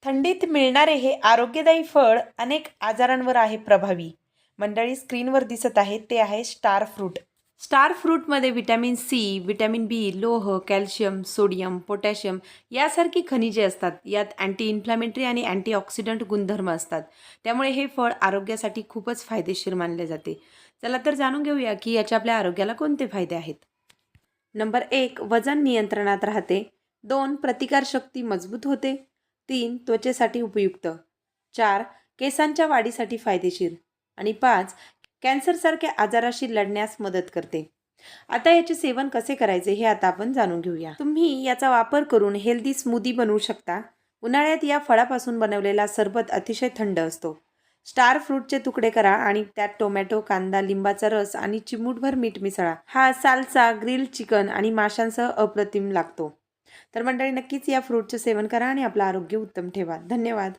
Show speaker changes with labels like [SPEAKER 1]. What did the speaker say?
[SPEAKER 1] थंडीत मिळणारे हे आरोग्यदायी फळ अनेक आजारांवर आहे प्रभावी. मंडळी स्क्रीनवर दिसत आहे ते आहे स्टार फ्रूट. स्टार फ्रूटमध्ये व्हिटॅमिन सी, व्हिटॅमिन बी, लोह, कॅल्शियम, सोडियम, पोटॅशियम यासारखी खनिजे असतात. यात अँटी इन्फ्लॅमेटरी आणि अँटीऑक्सिडंट गुणधर्म असतात. त्यामुळे हे फळ आरोग्यासाठी खूपच फायदेशीर मानले जाते. चला तर जाणून घेऊया की याचे आपल्या आरोग्याला कोणते फायदे आहेत. नंबर 1, वजन नियंत्रणात राहते. 2, प्रतिकारशक्ती मजबूत होते. 3, त्वचेसाठी उपयुक्त. 4, केसांच्या वाढीसाठी फायदेशीर. आणि 5, कॅन्सरसारख्या आजाराशी लढण्यास मदत करते. आता याचे सेवन कसे करायचे हे आता आपण जाणून घेऊया. तुम्ही याचा वापर करून हेल्दी स्मूदी बनवू शकता. उन्हाळ्यात या फळापासून बनवलेला सरबत अतिशय थंड असतो. स्टार फ्रूटचे तुकडे करा आणि त्यात टोमॅटो, कांदा, लिंबाचा रस आणि चिमूटभर मीठ मिसळा. हा साल्सा ग्रिल चिकन आणि माशांसह अप्रतिम लागतो. तर मंडळी नक्कीच या फ्रूटचे सेवन करा आणि आपलं आरोग्य उत्तम ठेवा. धन्यवाद.